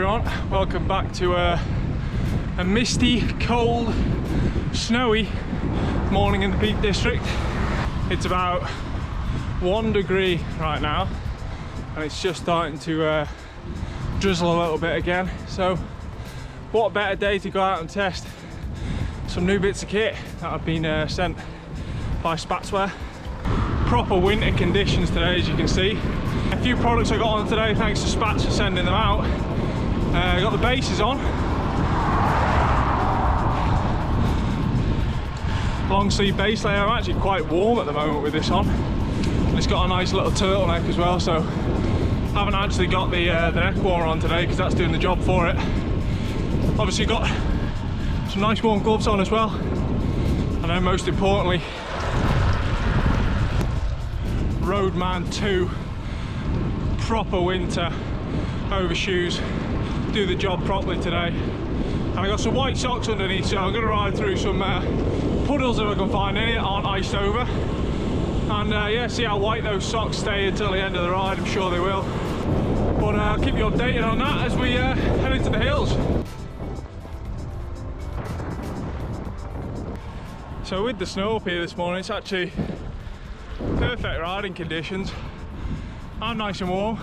everyone, welcome back to a misty, cold, snowy morning in the Peak District. It's about 1 degree right now and it's just starting to drizzle a little bit again, so what a better day to go out and test some new bits of kit that have been sent by Spatzwear. Proper winter conditions today, as you can see. A few products I got on today thanks to Spats for sending them out. I got the bases on, long sleeve base layer. I'm actually quite warm at the moment with this on, and it's got a nice little turtleneck as well, so haven't actually got the neck warmer on today because that's doing the job for it. Obviously got some nice warm gloves on as well, and then most importantly Roadman 2 proper winter overshoes, do the job properly today. And I got some white socks underneath, so I'm going to ride through some puddles if I can find any that aren't iced over, and yeah, see how white those socks stay until the end of the ride. I'm sure they will, but I'll keep you updated on that as we head into the hills. So with the snow up here this morning, it's actually perfect riding conditions. I'm nice and warm.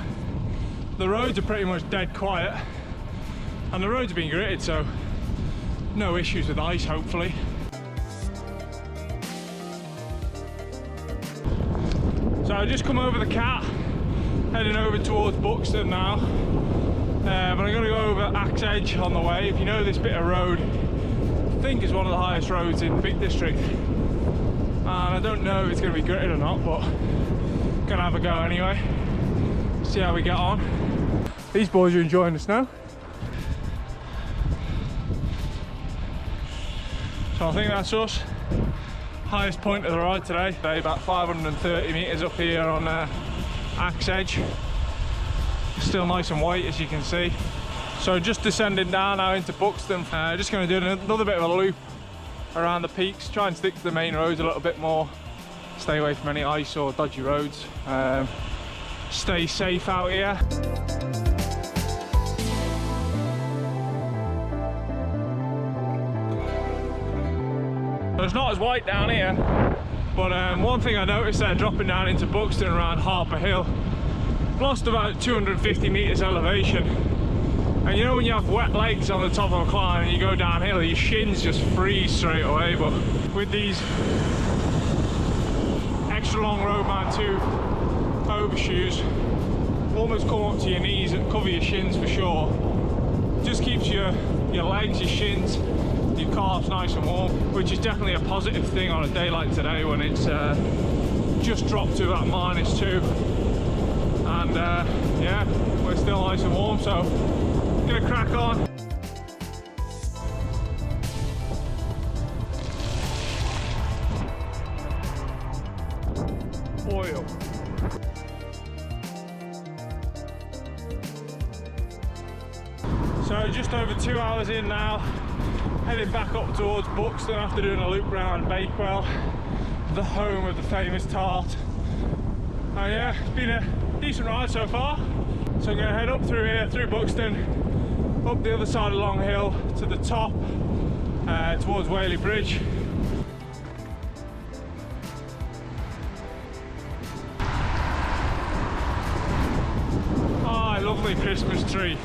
The roads are pretty much dead quiet, and the roads are being gritted, so no issues with ice, hopefully. So I just come over the Cat, heading over towards Buxton now, but I'm going to go over Axe Edge on the way. If you know this bit of road, I think is one of the highest roads in the Peak District, and I don't know if it's going to be gritted or not, but I'm going to have a go anyway, see how we get on. These boys are enjoying the snow, so I think that's us. Highest point of the ride today, about 530 metres up here on Axe Edge. Still nice and white, as you can see. So just descending down now into Buxton. Just going to do another bit of a loop around the peaks, try and stick to the main roads a little bit more, stay away from any ice or dodgy roads, stay safe out here. So it's not as white down here, but one thing I noticed there dropping down into Buxton around Harper Hill, I've lost about 250 metres elevation. And you know when you have wet legs on the top of a climb and you go downhill, your shins just freeze straight away. But with these extra long Roadman 2 overshoes, almost come up to your knees and cover your shins for sure. Just keeps your legs, your shins, your calves nice and warm, which is definitely a positive thing on a day like today when it's just dropped to about -2. And yeah, we're still nice and warm, so gonna crack on. Oil. So just over 2 hours in now, heading back up towards Buxton after doing a loop round Bakewell, the home of the famous tart. Yeah, it's been a decent ride so far. So I'm going to head up through here, through Buxton, up the other side of Long Hill to the top, towards Whaley Bridge. Oh, lovely Christmas tree.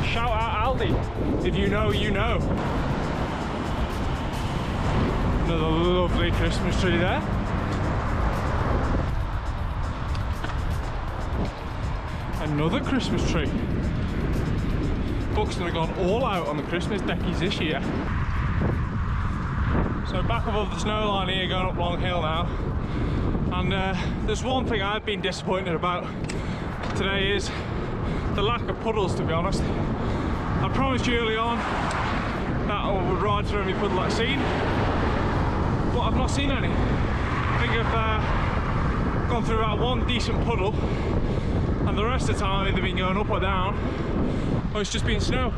Shout out Aldi, if you know, you know. Another lovely Christmas tree there. Another Christmas tree. Buxton have gone all out on the Christmas deckies this year. So back above the snow line here, going up Long Hill now. And there's one thing I've been disappointed about today is the lack of puddles, to be honest. I promised you early on that I would ride through every puddle I've seen, but I've not seen any. I think I've gone through about one decent puddle, and the rest of the time I've either been going up or down, or it's just been snow.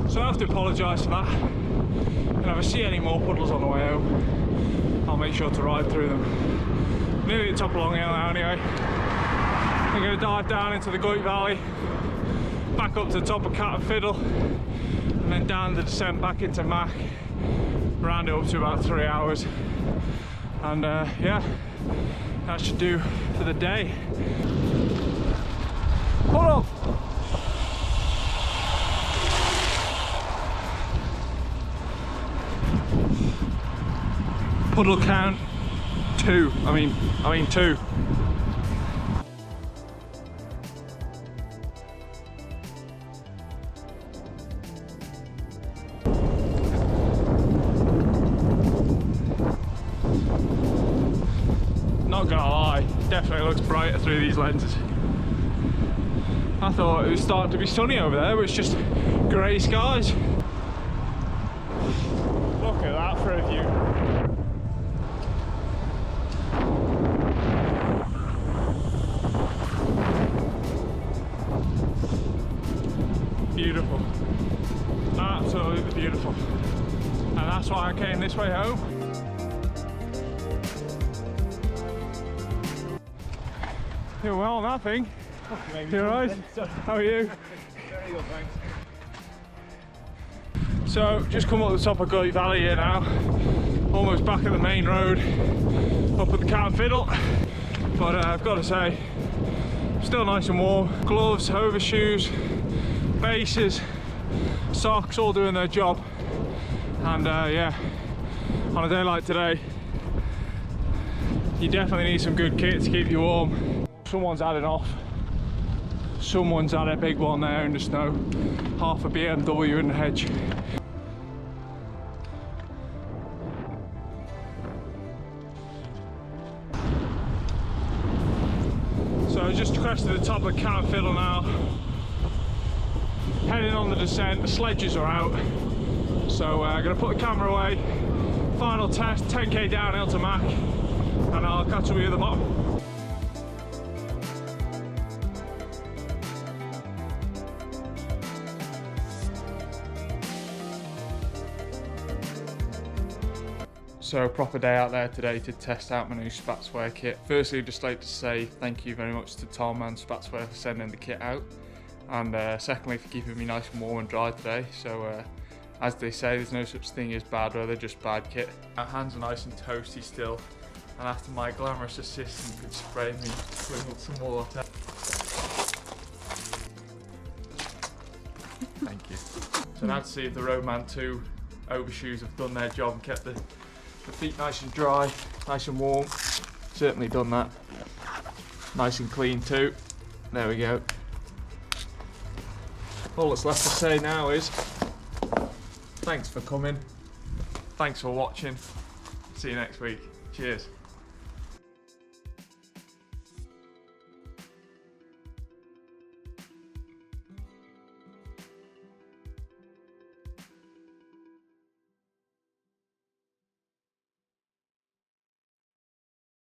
So I have to apologise for that. And if I see any more puddles on the way home, I'll make sure to ride through them. Nearly at the top of Long Hill now anyway. I'm going to dive down into the Goit Valley, back up to the top of Cat and Fiddle, and then down the descent back into Mac. Round it up to about 3 hours, and yeah, that should do for the day. Pull up! Puddle count 2. I mean 2. Not gonna lie, definitely looks brighter through these lenses. I thought it was starting to be sunny over there, but it's just grey skies. Look at that for a view. Beautiful. Absolutely beautiful. And that's why I came this way home. You're well on that thing. You alright? How are you? Very good, thanks. So, just come up the top of Gully Valley here now. Almost back at the main road, up at the Cat and Fiddle. But I've got to say, still nice and warm. Gloves, overshoes, bases, socks, all doing their job. And yeah, on a day like today, you definitely need some good kit to keep you warm. Someone's had enough. Someone's had a big one there in the snow. Half a BMW in the hedge. So I just crested the top of Cat and Fiddle now. Heading on the descent, the sledges are out. So I'm going to put the camera away. Final test, 10k downhill to Mac. And I'll catch up with you at the bottom. So a proper day out there today to test out my new Spatzwear kit. Firstly, I'd just like to say thank you very much to Tom and Spatzwear for sending the kit out. And secondly, for keeping me nice and warm and dry today. So as they say, there's no such thing as bad weather, just bad kit. Our hands are nice and toasty still. And after my glamorous assistant could spray me with some water. Thank you. So now to see if the Roadman 2 overshoes have done their job and kept the feet nice and dry, nice and warm. Certainly done that. Nice and clean too. There we go. All that's left to say now is thanks for coming. Thanks for watching. See you next week. Cheers.